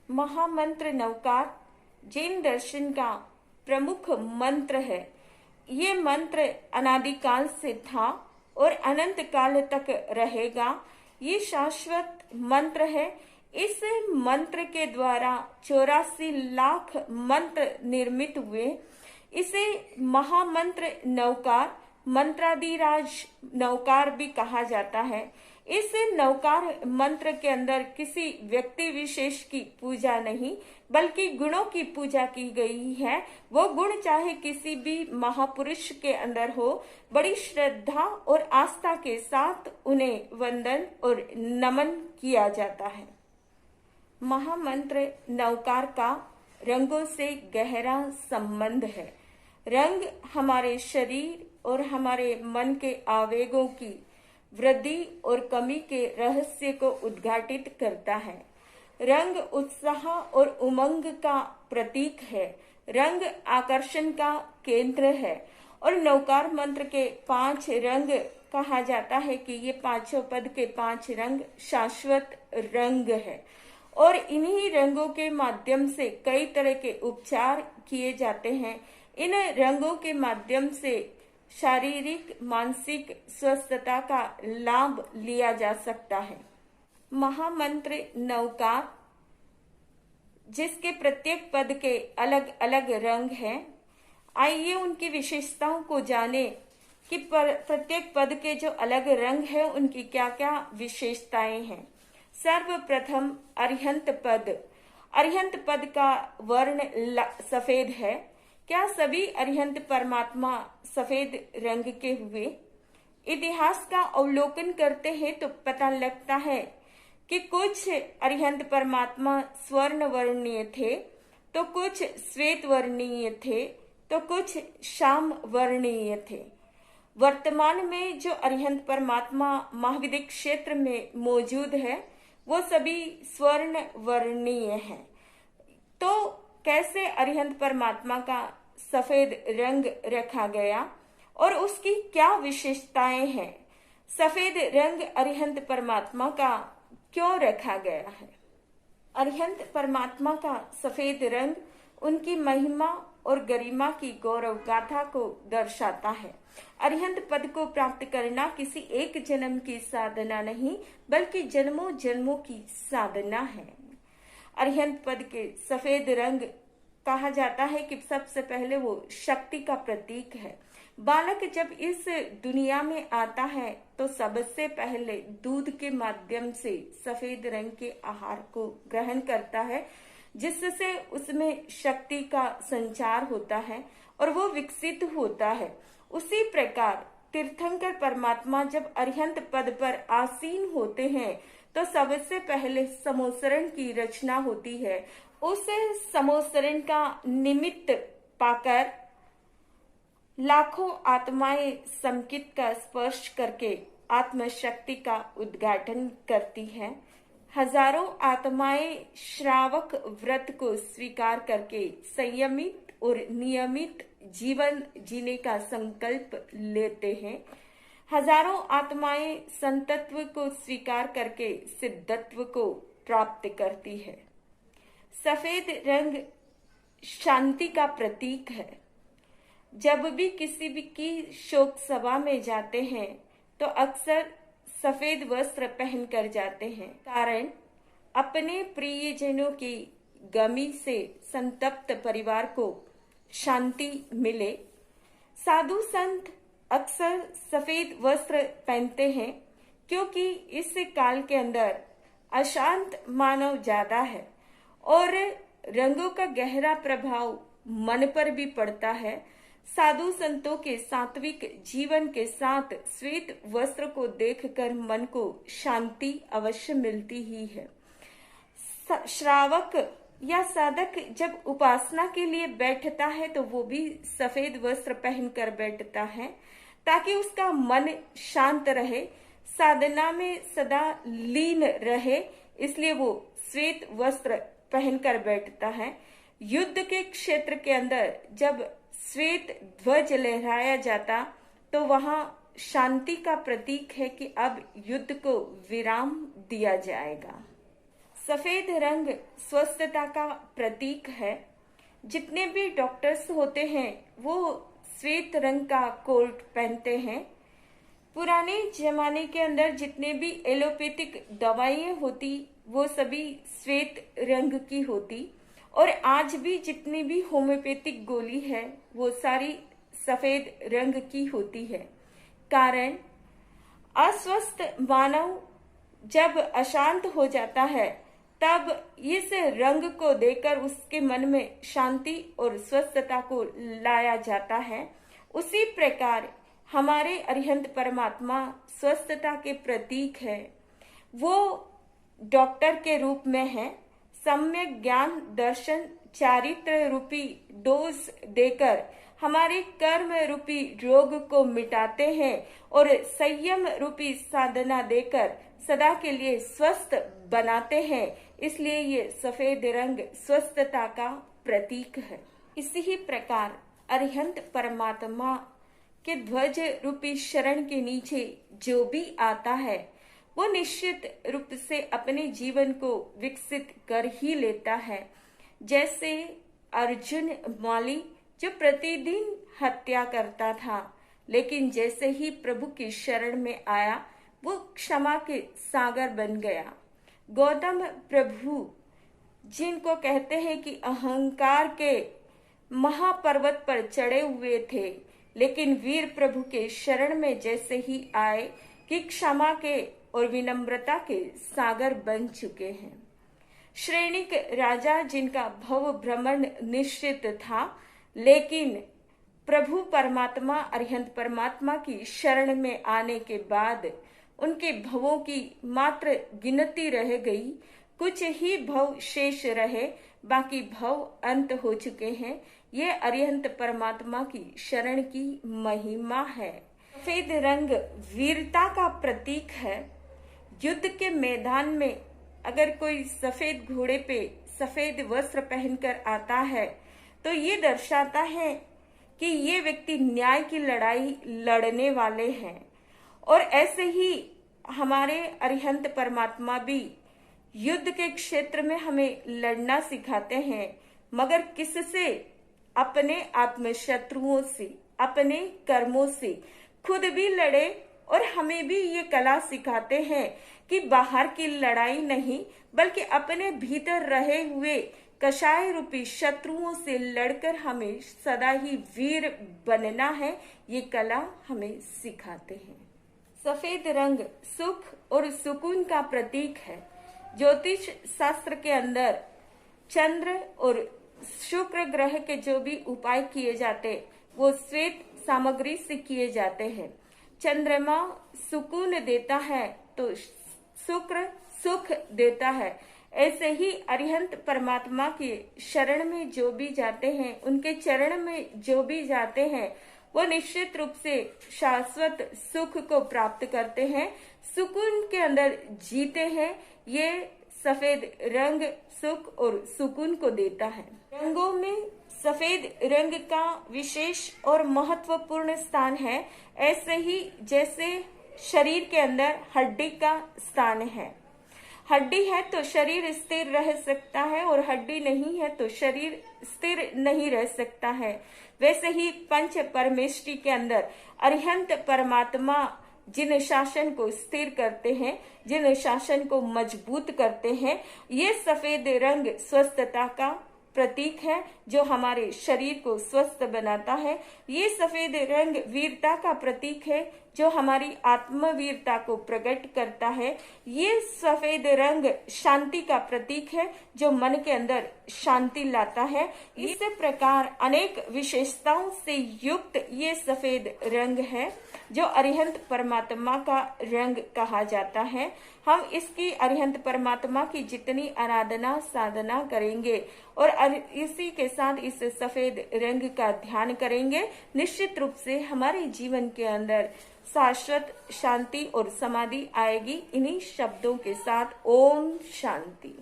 महामंत्र नवकार जैन दर्शन का प्रमुख मंत्र है। ये मंत्र अनादिकाल से था और अनंत काल तक रहेगा। ये शाश्वत मंत्र है। इस मंत्र के द्वारा 84 लाख मंत्र निर्मित हुए। इसे महामंत्र नवकार, मंत्रादिराज नवकार भी कहा जाता है। इस नवकार मंत्र के अंदर किसी व्यक्ति विशेष की पूजा नहीं बल्कि गुणों की पूजा की गई है। वो गुण चाहे किसी भी महापुरुष के अंदर हो, बड़ी श्रद्धा और आस्था के साथ उन्हें वंदन और नमन किया जाता है। महामंत्र नवकार का रंगों से गहरा संबंध है। रंग हमारे शरीर और हमारे मन के आवेगों की वृद्धि और कमी के रहस्य को उद्घाटित करता है। रंग उत्साह और उमंग का प्रतीक है। रंग आकर्षण का केंद्र है और नवकार मंत्र के 5 रंग कहा जाता है कि ये पांचों पद के 5 रंग शाश्वत रंग है और इन्हीं रंगों के माध्यम से कई तरह के उपचार किए जाते हैं। इन रंगों के माध्यम से शारीरिक मानसिक स्वस्थता का लाभ लिया जा सकता है। महामंत्र नवकार जिसके प्रत्येक पद के अलग अलग रंग हैं। आइए उनकी विशेषताओं को जाने कि प्रत्येक पद के जो अलग रंग हैं उनकी क्या क्या विशेषताएं हैं। सर्वप्रथम अरिहंत पद। अरिहंत पद का वर्ण सफेद है। क्या सभी अरिहंत परमात्मा सफेद रंग के हुए? इतिहास का अवलोकन करते हैं तो पता लगता है कि कुछ अरिहंत परमात्मा स्वर्ण वर्णीय थे, तो कुछ श्वेत वर्णीय थे, तो कुछ श्याम वर्णीय थे। वर्तमान में जो अरिहंत परमात्मा महाविद्य क्षेत्र में मौजूद है वो सभी स्वर्ण वर्णीय हैं। तो कैसे अरिहंत परमात्मा का सफेद रंग रखा गया और उसकी क्या विशेषताएं हैं? सफेद रंग अरिहंत परमात्मा का क्यों रखा गया है? अरिहंत परमात्मा का सफेद रंग उनकी महिमा और गरिमा की गौरव गाथा को दर्शाता है। अरिहंत पद को प्राप्त करना किसी एक जन्म की साधना नहीं बल्कि जन्मों जन्मों की साधना है। अरिहंत पद के सफेद रंग कहा जाता है कि सबसे पहले वो शक्ति का प्रतीक है। बालक जब इस दुनिया में आता है तो सबसे पहले दूध के माध्यम से सफेद रंग के आहार को ग्रहण करता है जिससे उसमें शक्ति का संचार होता है और वो विकसित होता है। उसी प्रकार तीर्थंकर परमात्मा जब अरिहंत पद पर आसीन होते हैं तो सबसे पहले समोसरण की रचना होती है। उस समोसरण का निमित्त पाकर लाखों आत्माएं संकित का स्पर्श करके आत्मशक्ति का उद्घाटन करती हैं। हजारों आत्माएं श्रावक व्रत को स्वीकार करके संयमित और नियमित जीवन जीने का संकल्प लेते हैं। हजारों आत्माएं संतत्व को स्वीकार करके सिद्धत्व को प्राप्त करती है। सफेद रंग शांति का प्रतीक है। जब भी किसी भी की शोक सभा में जाते हैं तो अक्सर सफेद वस्त्र पहनकर जाते हैं, कारण अपने प्रियजनों की गमी से संतप्त परिवार को शांति मिले। साधु संत अक्सर सफेद वस्त्र पहनते हैं क्योंकि इस काल के अंदर अशांत मानव ज्यादा है और रंगों का गहरा प्रभाव मन पर भी पड़ता है। साधु संतों के सात्विक जीवन के साथ श्वेत वस्त्र को देखकर मन को शांति अवश्य मिलती ही है। श्रावक या साधक जब उपासना के लिए बैठता है तो वो भी सफेद वस्त्र पहनकर बैठता है ताकि उसका मन शांत रहे, साधना में सदा लीन रहे, इसलिए वो श्वेत वस्त्र पहनकर बैठता है। युद्ध के क्षेत्र के अंदर जब श्वेत ध्वज लहराया जाता तो वहां शांति का प्रतीक है कि अब युद्ध को विराम दिया जाएगा। सफेद रंग स्वस्थता का प्रतीक है। जितने भी डॉक्टर्स होते हैं वो श्वेत रंग का कोट पहनते हैं। पुराने जमाने के अंदर जितने भी एलोपैथिक दवाइयां होती वो सभी श्वेत रंग की होती, और आज भी जितनी भी होम्योपैथिक गोली है वो सारी सफेद रंग की होती है। कारण अस्वस्थ मानव जब अशांत हो जाता है तब इस रंग को देखकर उसके मन में शांति और स्वस्थता को लाया जाता है। उसी प्रकार हमारे अरिहंत परमात्मा स्वस्थता के प्रतीक है। वो डॉक्टर के रूप में है। सम्यक ज्ञान दर्शन चारित्र रूपी डोज देकर हमारे कर्म रूपी रोग को मिटाते हैं और संयम रूपी साधना देकर सदा के लिए स्वस्थ बनाते हैं। इसलिए ये सफेद रंग स्वस्थता का प्रतीक है। इसी ही प्रकार अरिहंत परमात्मा के ध्वज रूपी शरण के नीचे जो भी आता है वो निश्चित रूप से अपने जीवन को विकसित कर ही लेता है। जैसे अर्जुन माली जो प्रतिदिन हत्या करता था, लेकिन जैसे ही प्रभु की शरण में आया वो क्षमा के सागर बन गया। गौतम प्रभु जिनको कहते हैं कि अहंकार के महापर्वत पर चढ़े हुए थे, लेकिन वीर प्रभु के शरण में जैसे ही आए कि क्षमा के और विनम्रता के सागर बन चुके हैं। श्रेणिक राजा जिनका भव भ्रमण निश्चित था, लेकिन प्रभु परमात्मा अरिहंत परमात्मा की शरण में आने के बाद उनके भवों की मात्र गिनती रह गई। कुछ ही भव शेष रहे, बाकी भव अंत हो चुके हैं। ये अरिहंत परमात्मा की शरण की महिमा है। सफेद रंग वीरता का प्रतीक है। युद्ध के मैदान में अगर कोई सफेद घोड़े पे सफेद वस्त्र पहनकर आता है तो ये दर्शाता है कि ये व्यक्ति न्याय की लड़ाई लड़ने वाले हैं। और ऐसे ही हमारे अरिहंत परमात्मा भी युद्ध के क्षेत्र में हमें लड़ना सिखाते हैं, मगर किससे? अपने आत्मशत्रुओं से, अपने कर्मों से। खुद भी लड़े और हमें भी ये कला सिखाते हैं कि बाहर की लड़ाई नहीं बल्कि अपने भीतर रहे हुए कषाय रूपी शत्रुओं से लड़कर हमें सदा ही वीर बनना है। ये कला हमें सिखाते हैं। सफेद रंग सुख और सुकून का प्रतीक है। ज्योतिष शास्त्र के अंदर चंद्र और शुक्र ग्रह के जो भी उपाय किए जाते वो श्वेत सामग्री से किए जाते हैं। चंद्रमा सुकून देता है तो शुक्र सुख देता है। ऐसे ही अरिहंत परमात्मा के शरण में जो भी जाते हैं, उनके चरण में जो भी जाते हैं, वो निश्चित रूप से शाश्वत सुख को प्राप्त करते हैं, सुकून के अंदर जीते हैं। ये सफेद रंग सुख और सुकून को देता है। रंगों में सफेद रंग का विशेष और महत्वपूर्ण स्थान है। ऐसे ही जैसे शरीर के अंदर हड्डी का स्थान है। हड्डी है तो शरीर स्थिर रह सकता है और हड्डी नहीं है तो शरीर स्थिर नहीं रह सकता है। वैसे ही पंच परमेष्टि के अंदर अरिहंत परमात्मा जिन शासन को स्थिर करते हैं, जिन शासन को मजबूत करते हैं, ये सफेद रंग स्वस्थता का प्रतीक है जो हमारे शरीर को स्वस्थ बनाता है। ये सफेद रंग वीरता का प्रतीक है जो हमारी आत्मवीरता को प्रकट करता है। ये सफेद रंग शांति का प्रतीक है जो मन के अंदर शांति लाता है। इस प्रकार अनेक विशेषताओं से युक्त ये सफेद रंग है जो अरिहंत परमात्मा का रंग कहा जाता है। हम इसकी अरिहंत परमात्मा की जितनी आराधना साधना करेंगे और इसी के साथ इस सफेद रंग का ध्यान करेंगे, निश्चित रूप से हमारे जीवन के अंदर शाश्वत शांति और समाधि आएगी। इन्हीं शब्दों के साथ ओम शांति।